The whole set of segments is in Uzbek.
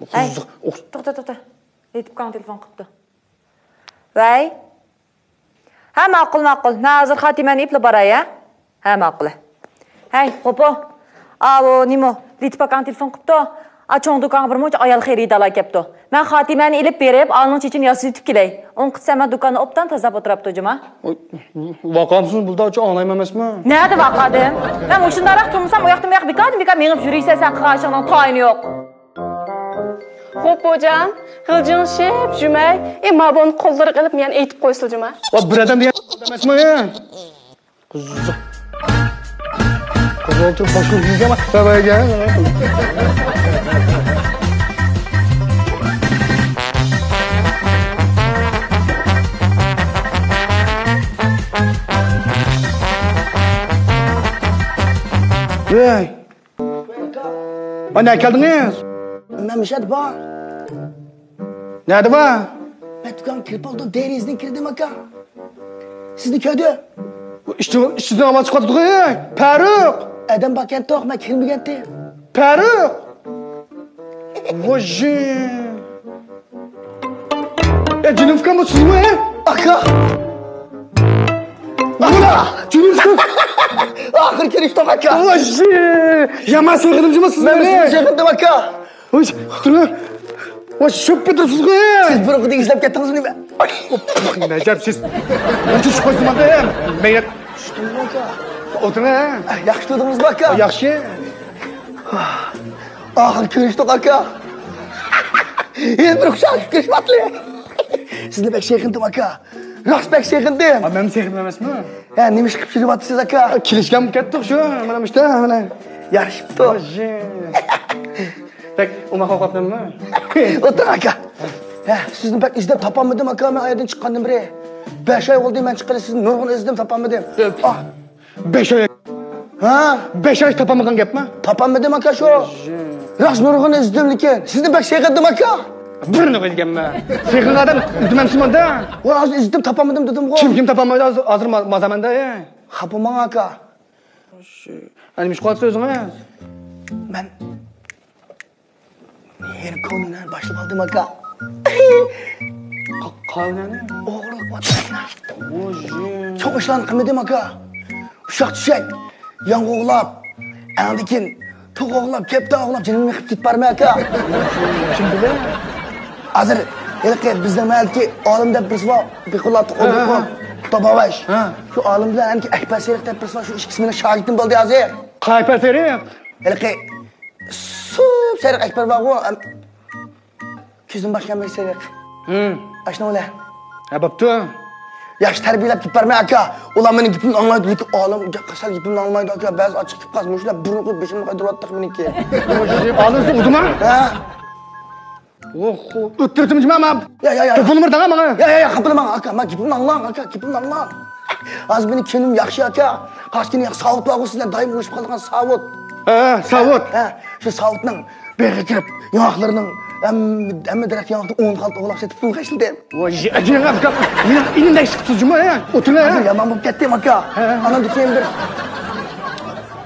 To'xta. Aytib telefon qilibdi. Voy. Ha, ma'qul. Men hozir xotimani eplab boray, a? Ha, ma'qul. Hey, xo'po. Avo, nima? Litpakan telefon qilibdi. Açon do'kon bir muncha ayol xaridorlar kelibdi. Men xotimani ilib berib, olning chechini yozib kelay. O'n qilsam men do'konni obdan tozalab o'tiribdi, juma. Vaqamsiz buldachi onayman emasmi? Nada vaqadim? Men o'shundaroq turmasam, u yoqda bekor menib yuriysan, sen qilishingning to'yini yo'q. Xo'p, hocam, g'iljinshib, jumay, mabon qo'llari qilib meni aytib qo'ysin, juma. Va bir odam degan emasmi? Qiziq. Qo'zg'olib turib boshqa yuzga babaga. Hey. Mana keldingiz? Ben Mişat ba. Nerede var? Ben dükkan kirip oldum. Denizden kirdim aka. Sizni köyde. İşte ama çıkarttık ya. Peruk. Adam bakan toq ben kirmegandi. Peruk. Vajı. Cünüfka mı siz mi? Aka. Cünüfka. Ahir kiriştim aka. Vajı. Yaman soğudumcu mu siz mi? Ben sizni so'g'indim aka. Vajı. Dur. Vajı şöp bitirsiz ya. Siz bir o'qida izlab ketdingizmi? Necap siz. Uçuş koydum adayım. Meyret. Oturun ha. Yaxshi turdingizmi aka? Yaxshi. Ahir kirishdik aka. Endi ruxsat kirishmatli. Sizni bek sevindim aka. Rost bek sevindim. Men sevindim emasmi? Ha, nima ish qilib yuryapsiz aka? Kirishgan ketdik shu. Mana işte mana. Yaxshibdi. Tak, uma qo'yapmanmi? O'tir aka. Ha, sizni bek izlab topolmadim aka. Men ayerdan chiqqandan beri 5 oy bo'ldi men chiqqanimda sizni nurg'un izladim topolmadim. 5 oy. Ha? 5 oy topolmagan gapmi? Topolmadim aka shu. Rost nurg'un izladim lekin sizni bek sevindim aka. Birini qo'yganman. Sekin odam izlamamsizmanda. Voy, hozir izladim topolmadim dedim-ku. Kim topolmaydi hozir mazamanda. Xafa bo'lmang aka. Nima ish qilyapsiz o'zingiz? Men yeni konudan başlab oldim aka. Qolgani? O'g'irlik vatana. Çok ishlarni qilmadim aka. Ushaq tushak, yong'oqlab, andikin to'g'oqlab, kepta o'g'lab, jinimni qilib ketparmay aka. Kim bilan? Hozir yilqi bizning malki olim deb birisi bor, biqullat qo'yib Tobavash. Shu olim bilan anki Akbar Seriq deb birisi bor, shu ikkisini shogirdim bo'ldi hozir. Akbar Seriq? Yilqi Seriq Akbar bor. Ko'zim boshqa bir Seriq. Ashna ular. Ha, bo'pti. Yaxshi tarbiyalab ketparmay aka. Ular meni gapimni anglaydi, lekin olim qasal gapimni anglaydi aka. Ba'zi ochiq kelib qolsa, shular burun qo'yib beshimni qaydiryapti meniki. Olimsiz uduma? Ha. O'ttirdim jimama. Ya. Telefonim bor menga. Ya, qapilman aka. Men gapimni anglang aka, gapimni anglang. Hozir meni kelim yaxshi aka. Qashkini yaxshi savut bor sizlar doim urishib qolgan savut. Ha, savut. Ha, shu savutning beriga kirib, yoqlarining hamma daraxt yoqda 10 xalt o'g'lab setib pul qashildim. Voy, ajingab gap. Meni iningda chiqibsiz juma. O'tiring. Hozir yomon bo'lib ketdim aka. Ana keyin bir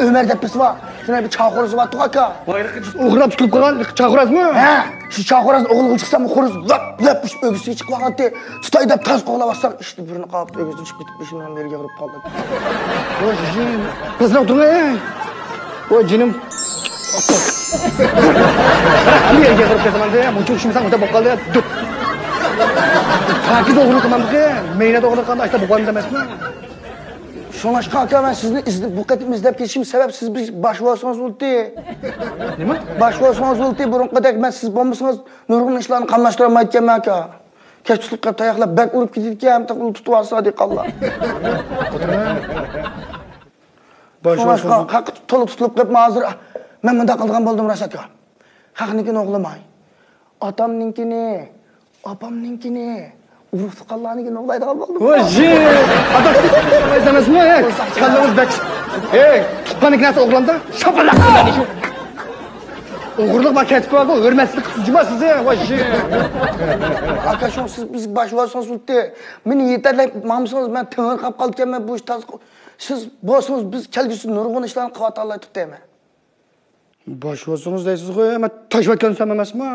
Ömer deb birisi bor. Shuna bir chaqiriz bor aka. Voy, o'g'irlab tutib qolgan chaqirazmi? Ha, shu chaqiriz o'g'ilga chiqsam, xo'riz lap o'g'isiga chiqib qolgandi. Tutay deb taz qo'g'lab olsam, ishni birini qolib o'g'isiga chiqib ketib, ishini yerga urib qoldi. Voy, qizlar o'tiring. Voy, jinim. Niye gelip kesamanda? Muncul şimsan uta boqqalda dut. Takiz o'g'ri qilmamdi. Meynat o'g'ri qilmanda ayta bo'qanim emasmi? Shunashqa aka, men sizni bu qatim izlab ketishim sabab siz biz boshvosingiz bo'ldi. Nima? Boshvosingiz bo'ldi. Burunqadek men siz bo'lmasangiz nurg'un ishlarni qamlashtirib olmayotganman aka. Kechqurun qilib tayoqlab bak urib ketayotgan, taqul tutib olsa diqalloh. Boshvosin haqi to'liq tutilib qolib hozir men bunda qilgan bo'ldim rasaka. Haqnikini o'g'lamay. Otamninkini, opamninkini, urug' tuqqanlarnikini o'g'laydigan bo'ldim. Voji! Adam emasmi? Kallamiz bak. Tuqqanlik narsa o'g'landa shapalaq qiladi shu. O'g'irlik va ketib qoldi, hurmatsizlik qilsiz juma siz, voji. Aka shu siz biz boshvosingiz o'tdi. Meni yetarli mamsiz men tengir qolib qolganman bu ish siz bo'lsangiz biz kelgusi nurg'un ishlarni qilib olay tutdayman. Bosh bo'lsangiz deysiz-ku, men tashvatgan emasmi?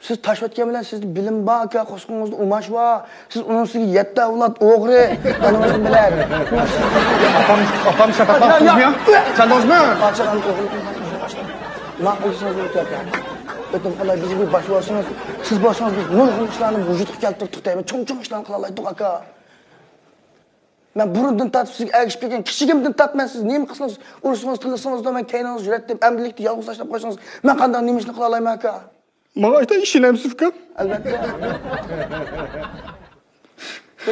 Siz tashvatgan bilan sizni bilim bor aka, qo'shqingizda umash bor. Siz uning ustiga 7 avlod o'g'ri, anamizni biladi. Opam shapaqmi? Chandozmi? Ochig'ini o'g'lim. Ma'qulsiz o'tyapman. O'tim qalay bizga bir bosh bo'lsangiz, siz bo'lsangiz biz nurg'un ishlarni vujudga keltirib turtaymi? Chum ishlarni qila oldik aka. Men burundan tatib sizga ergishib kelgan kichigimdan tatman siz nima qilsangiz, ursangiz, tilasangiz men kayningiz yurat deb amdilikni yolg'iz tashlab qo'ysangiz, men qanday nima ishni qila olayman aka? Mana ayta ishinamsiz uka. Albatta.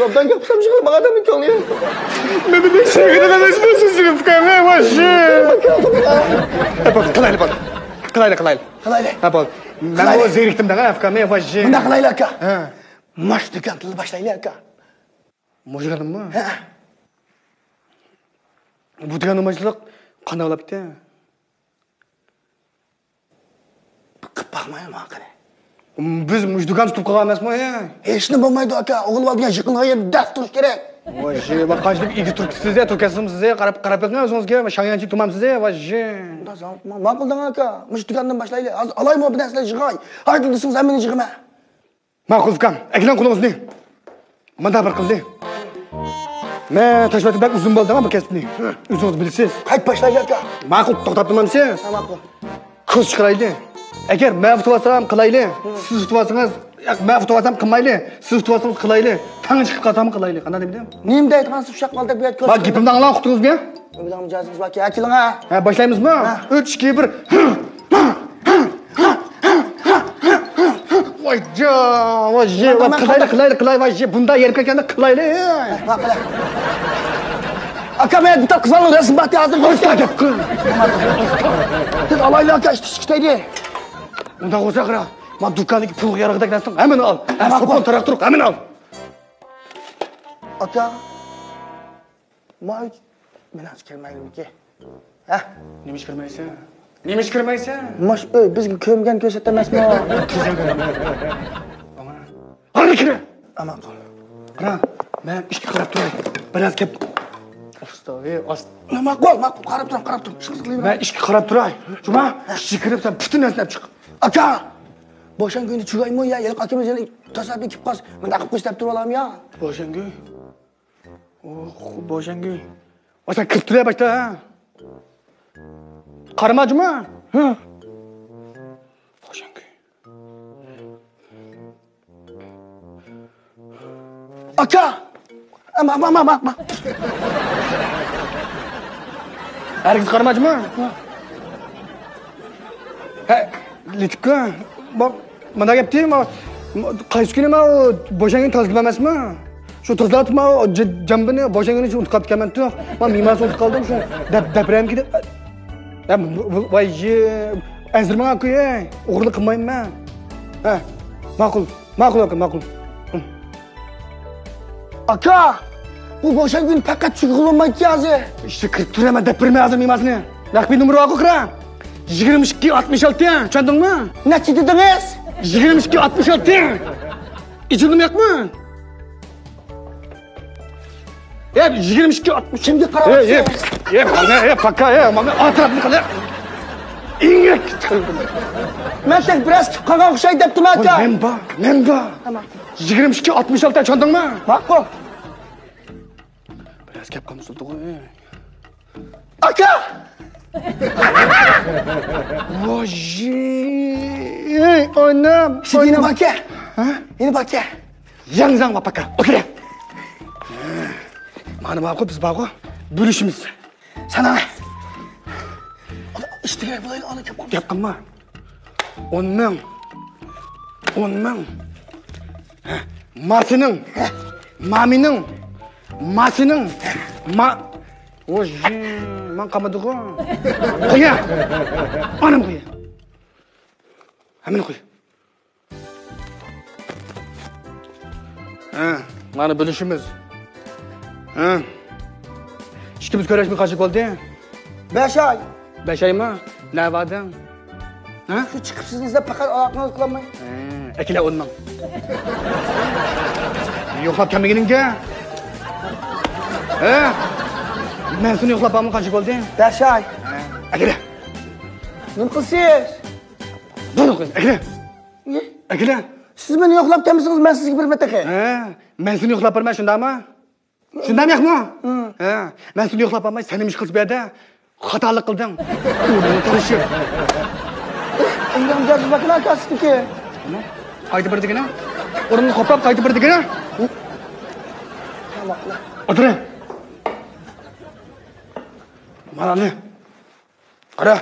Robdan gapsam chiqib baqadan imkoni. Men bir ishga emasmi sizning uka? Men voshi. Qilaylik. Qilaylik. Ha bo'l. Men o'z zerikdim-da, uka, men voshi. Bunda qilaylik aka. Ha. Mosh do'kon qilib boshlaylik aka. Mo'jgadimmi? Ha. Bu degan nimachilik qanday bo'libdi? Qilib baxmayman aka. Biz mujdugan tutib qolgan emasmi? Hech nima bo'lmaydi aka. O'g'il olgan yiqilgan yerda dast turish kerak. Voshi, va qanchalik igi turibsiz-ya, turkasizsiz-ya, qarab qarang o'zingizga, shang'anchi tumamsiz-ya, voshi. Ma'quldan aka. Mush do'kondan boshlaylik. Hozir olaymi bu narsalar yig'ay. Har kuni siz ham meni yig'ima. Ma'qul ukam, aklan qo'lingizni. Manda bir qildi. Men tashvatibak uzun bo'ldi-ku bu kasbni. O'zingiz bilasiz. Qayt boshlaylik aka. Ma'qul, to'xtab turmamsiz? Ha, ma'qul. Ko'z chiqaraylik. Agar men futuvatsam qilaylik, siz futuvatsangiz, men futuvatsam qilmaylik, siz futuvatsangiz qilaylik, tang chiqib qolsam qilaylik. Qanday deyman? Nima deyman siz ushaq qoldik bu yerga? Bak, gapimdan anglab uqdingizmi? Bilan mijozingiz bor, akiling ha. Ha, boshlaymizmi? 3 2 1. Voyjo, voyjo, qilaylik, voyjo. Bunda yerib ketganda qilaylik. Ma'qul. Aka men bitta qizlarning rasm bati hozir Qo'shta gap qil. Siz olaylik aka, ishtaydi. Unda qo'sa qara. Men do'kondagi pul yarog'idagi narsani hammani ol. Sopon taraq turib, hammani ol. Aka. Men hech kirmayman-ki. Ha? Nima ish qilmaysan? Nima ish qilmaysan? Mosh bizga ko'mgan ko'rsatamasmi? Hadi kira. Aman qol. Qara, men ishga qarab turay. Biroz gap. Ma'qul, qarab turing. Ishingizni qilayman. Men ishga qarab turay. Juma, ishga kirib sen butun narsani olib chiq. Aka. Bo'shango'yni chugaymi ya? Yeliq akamiz yana tasabbi kelib qolsa, men aqib qo'yib turib olaman ya. Bo'shango'y. Oh, bo'shango'y. O'sha kirib turay boshda, ha? Qarama Juma. Ha. Bo'shango'y. Aka. Ma. Hargiz qaramadimi? Ha, litibku. Mana gapdimi? Qaysi kuni men bo'shangni tozalab emasmi? Shu tozalab men jambini bo'shangni unutib qolganman-ku. Men miymasini unutib qoldim shu. Dapiram ketib. Voy, azirman-ku, o'g'irlik qilmayman. Ha, ma'qul aka, ma'qul. Aka. Bu bo'shango'ni faqat shug'ullanmayki hozir. İşte kirib turaman deb turmay hozir miymasini. Raqbi numeri oqi qira. 22 66 ya, tushundingmi? Necha dedingiz? 22 66 ya. İçindim yo'qmi? Ya 22 60 Kimga qarayapsiz? Mana atrofni qila. İngek. Men tek biroz kib qolgan o'xshaydi debdim aka. Men bor. 22 66 tushundingmi? Ma'qul. Biraz gap qolmadi qo'y. Aka! Voji! Ey, onam! Yine bak ya. Ha? Yine bak ya. Yangzang bak aka. Okey. Mana baqo biz baqo bo'lishimiz. Sana ne? İşte gel bulayla ana gap qilma. 10 ming. 10 ming. Martining. Mamining. Masining. Voji, men qamadiku. Qo'ya. Onam qo'ya. Hamini qo'y. Mana bilishimiz. İkimiz ko'rishmi qancha bo'ldi? 5 ay. 5 oymi? Navadan. Şu çıkıp sizin izle fakat ayaklarınızı kullanmayın. Ekile 10 ming. Yo'qlab kelmaganingga. Men seni yo'qlab olmay qancha bo'ldi? 5 ay. Akele. Nima qilsiz? Dur, akla. Akla. Siz meni yo'qlab kelmisiniz, men sizga bir marta qay. Men seni yo'qlab borman, shundaymi? Shundaymi yo'qmi? Men seni yo'qlab bormay, seni ish qilib berdi. Xatolik qilding. O'zini tanishib. Undan jazbaklar akasizniki. Qaytib birdigina. O'rinni qopab qaytib birdigina. O'tir. Mana ne? Qara.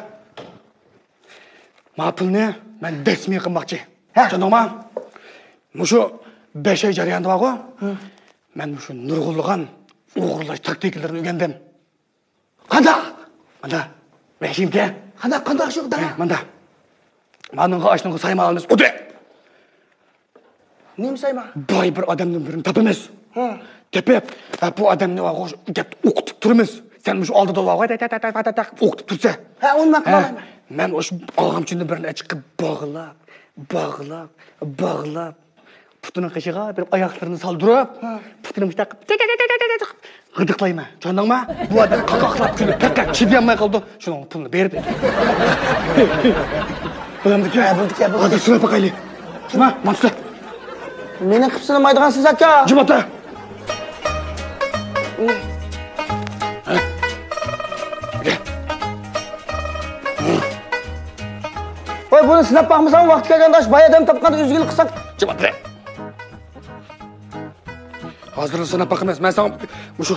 Ma pulni men desmi qilmoqchi. Tushundingmi? Mushu 5 oy jarayonida bor-ku. Men mushu nurg'ulg'an o'g'irlash taktiklarini o'rgandim. Qanday? Mana mashimga. Qanday shu qada? Mana. Meningga ashunga saymalamiz. O'tir. Nima sayma? Boy bir odamning birini topamiz. Tepib, bu odamni gap o'qitib turamiz. Sen mushu oldida o'qitib tursa. Ha, uni qilaman. Men o'sha og'amchini birini chiqib bog'lab, putini qishig'a bir oyoqlarini soldirib, putini mushtaqib g'idiqlayman. Tushundingmi? Bu odam qaqoqlab kulib, taqaq chidayolmay qoldi. Shuning pulini berib. Bo'lamdiki? Hozir sinab boqaylik. Nima? Mana Meni qilib sinamaydigansiz aka. Jim o'tir. Voy, buni sinab boqmasam, vaqt kelganda bayadam topganda o'zgili qilsak. Jim o'tir. Hozir sinab boqamiz. Men sen mushu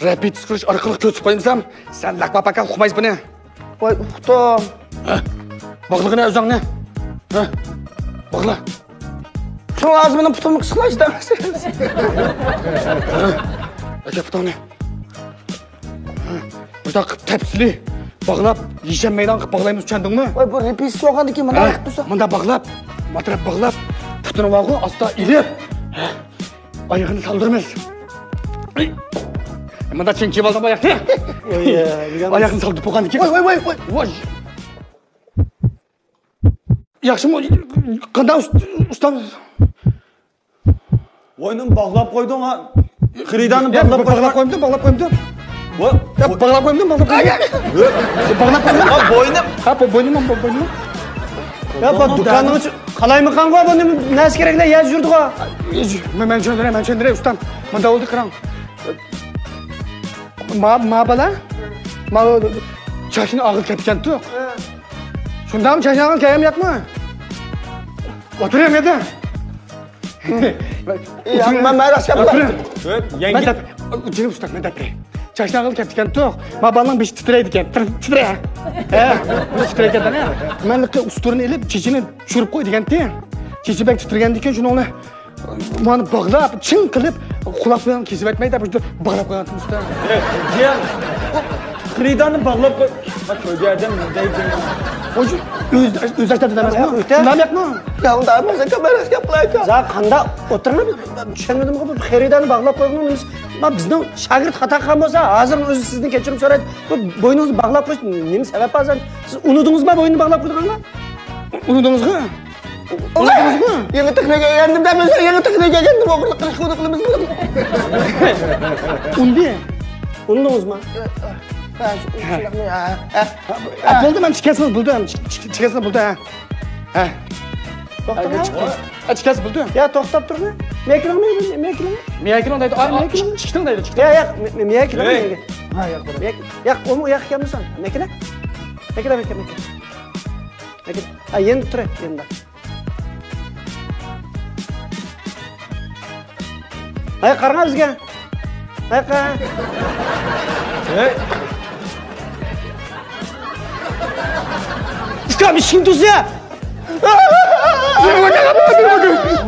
rapid qilish orqali ko'rsatib qo'ymsam, sen laqma paka uqmaysiz buni. Voy, uqdim. Bog'lig'ini o'zingni. Bog'la. Shu hozir meni putimni qisqlash istamasiz. Aka putoni. Buda tepsili bog'lab, yeshamaydan qilib bog'laymiz, tushundingmi? Voy, bu repetitsiya olgandan keyin bunday qilib tursa. Bunda bog'lab, matrab bog'lab, putini vog'u asta ilib. Oyog'ini soldiramiz. Bunda chenki bo'lgan oyoqni. Oyoqni soldirib qo'ygandan keyin. Voy. Yaxshimi? Qanday ustamiz? Voyni bog'lab qo'ydim ha. Xiridani bog'lab qo'ydim. Bog'lab qo'ydim. Bo'ynim. Ha, bo'ynim. Ya, bu do'konning ichi qalaymikan qo'y, buni nasi keraklar yozib yurdi qo'y. Men tushundiray, ustam. Bunda oldi qarang. Ma bala? Ma chashini og'ib ketgan-ku. Shundami chashini og'ib kayam yo'qmi? O'tiring edi. Men mayras gaplarim. Yangi Jinob usta, men dapray. Chashini og'ib ketgan-ku. Ma balaning beshi titraydi ekan. Titray. Bu titraydi-da. Men usturini ilib, chechini tushirib qo'y degan-da. Chechi bek titragandan keyin shuni mani bog'lab, chin qilib, quloq bilan kesib aytmaydi, bu bog'lab qo'ygan usta. jiyan. Xiridani bog'lab qo'y. Ha, ko'rgadim, deydi. O'zi aytadi emasmi? Shundami yo'qmi? Ya, unda bo'lsa kameras gaplaydi. Za qanda o'tirma, tushunmadim bu Xiridani bog'lab qo'yganimiz. Bizning shagird xato qilgan bo'lsa, hozir o'zi sizdan kechirim so'raydi. Bu bo'yningizni bog'lab qo'yish nima sabab hozir? Siz unutdingizmi bo'ynini bog'lab qo'yganini? Unutdingizmi? Yangi texnika o'rgandim deb, yangi texnika o'rgandim, o'g'irlik qilishni qilamiz. Undingizmi? Bo'ldi, men chikasini bildim. Chikasini bildim. Ha. Chikasi bildim. Ya, to'xtab turma. Mekranmi? Mekran deydi. Chiqding deydi. Ya, mekran. Ha, yo'q. Yo'q, uni yo'q ekanmisan. Mekran. Ha, endi tur, endi. Ay, qarang bizga. Ay, qarang. Iskam ishim tuzya.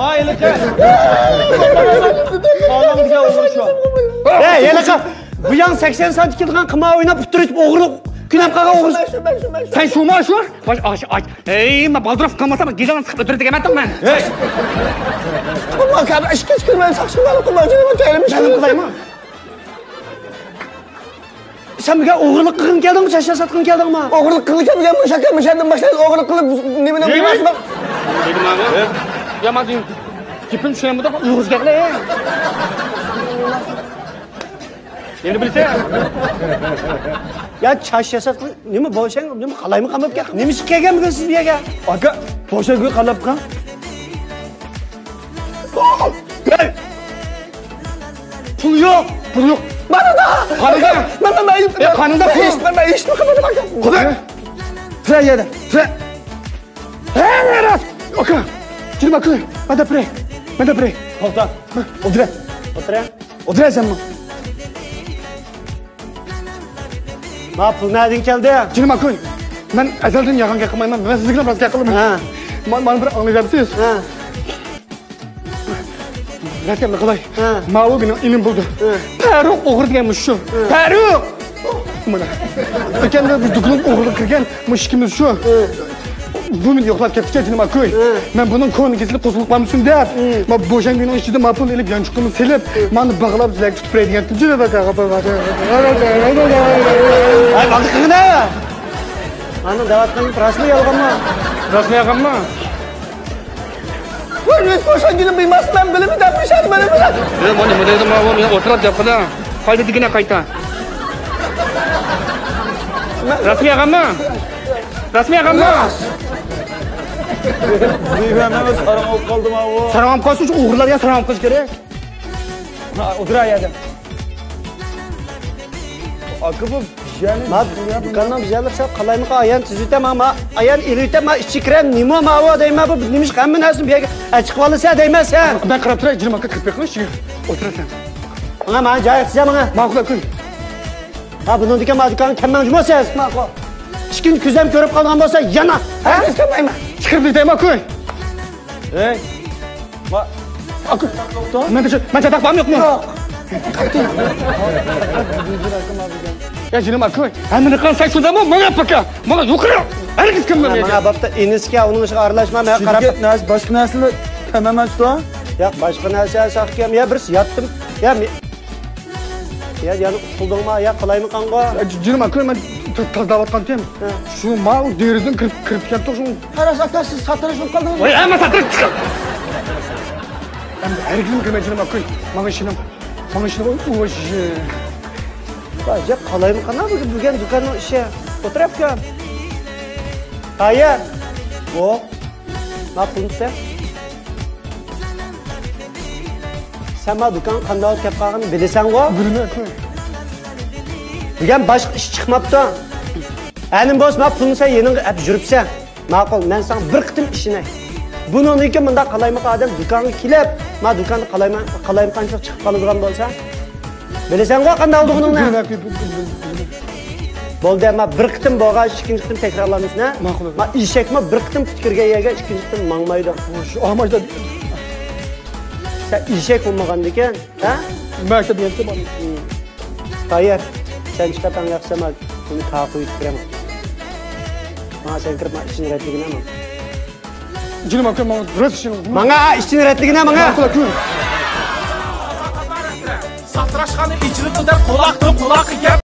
Mayli ka. Qo'limizga o'g'ir shu. Yelaqa. Bu yang 80 santim kelgan qima o'ynab turib o'g'irlik kunam qolgan o'g'ir. Sen shumi shu? Men baldirov qilmasam, gizani siqib o'tirib deganman men. Qilma, kabi ishga chiqirmay saqshimani qilmoqchi nima tayinlamiz. Sen birga o'g'irlik qilgin keldingmi, chashya satqin keldingmi? O'g'irlik qilgan mushadan boshlaydi, o'g'irlik qilib nimani bilmasmi? Ya men gapim tushunamda, uyg'izga qilay. Endi bilsang. Ya chash yasat nima boshang nima qalaymi qamab kel. Nima ish kelganmikan siz bu yerga? Aka, boshaga qalab qan. Pul yo'q. Pul yo'q. Mana da. Qanida? Mana ayıp. Qanida pul? Eshitmay bak. Xudo. Pre yedi. Pre. Hey, ras. Aka. Girma koy. Mana pre. Mana pre. To'xta. O'tira. O'tira. O'tirasanmi? Ma pul nadin keldi? Girma koy. Men azaldan yag'anga qilmayman. Men sizga bilan birga qilaman. Ha. Mana bir anglayapsiz? Ha. Rakamni qilay. Ha. Ma'lum benim ilim buldu. Farruh o'g'ri deganmiz shu. Farruh. Mana. Ekanda biz duklab o'g'irlik qilgan mushkimiz shu. Bu men yo'qlab ketdi nima ko'y. Men bunun ko'ngli kesilib qo'zg'olib qolmasin deb, men bo'shan günün ichida ma'qul elib yanchiqimni silib, meni bog'lab sizlarga tutib beradigan tinchida baka. Ay baldı qilgina. Ana davatdan rasmiy yolg'onmi? Rasmiy yolg'onmi? Biz boşan günü bilmezsem böyle bir deprişen böyle bir. Mana nima dedim ma'lum, men o'tirib gapqila. Qayda digina qayta. Rasmiy yolg'onmi? Rasmiy yolg'onmi? Duymamas sarama qoldim o. Saram qolsin, shu o'g'rilarga saram qilish kerak. O'tirayadi. Aka bu yani Ma kanam bizalarsa qalaymi ayan tizita ma ayan ilita ma ichi kiram nima ma o deyma bu nimish qammi nasim bu yerga chiqib olsa deymasan. Ben qarab turay, 20 ga kirib qilish, o'tirasan. Mana men joy qilsam mana. Ma'qul ko'y. Ha bundan dikan ma dikan kamman jumasiz. Ma'qul. Chikin kuzam ko'rib qolgan bo'lsa yana. Ha? Istameyman. Chiqib deyman ko'y. Hey. Ma Aka. Men taqvam yo'qmi? Yo'q. Ya jinim ko'y. Hamini qansa shundami? Mana paka. Mana yuqori. Herkes kim bilan? Mana bapta iniska uning ishiga aralashma men qarab. boshqa narsani tamamasdi. Yo'q, boshqa narsa saqkam. Ya bir yotdim. Ya yani quldingmi? Ya qalaymi qanqa? Jinim ko'y, men tazdavatgan tem. Shu mal derizdan kirib ketdi shu. Karasakta siz satırış mı kaldınız? Voy, ama satırib chiq. Herkes kim jinim ko'y. Mana shinim. Mana shuni o'zi. Bacak qalaymi qana bo'lgan do'konning ishi. O'tiribkan. Hayır. O. Ma pulsa. Sen ma do'kon qanday olib kelib qolganini bilasan-ku? Bilmay ko'y. Degan boshqa ish chiqmabdi. Anim bosh ma pulsa yening hep yuribsan. Ma'qul, men sen bir qitim ishini. Buningki bunda qalaymi odam do'konga kelib, ma do'konni qalaymi qancha chiqib qoladigan bo'lsa, bilasan-ku qanday olduğunu. Bo'ldi, ma bir qitim bo'lgan, ikkinchi qitim takrorlamiz, na? Ma'qul. Ma ishakma bir qitim fikirga ega, ikkinchi qitim mangmaydi. Shu amajda Sen ishak bo'lmagan ekan, ha? maktab yetdi bor. Hayır. Sen chiqapan yaxshi emas. Buni ta qo'yib kiraman. Ma sen kirib ma ishini ratligini ama. Jinim ko'y, men ras ishim. Manga ishini ratligini manga. Ma'qul ko'y. Satrashqani ichini tudab quloq yeb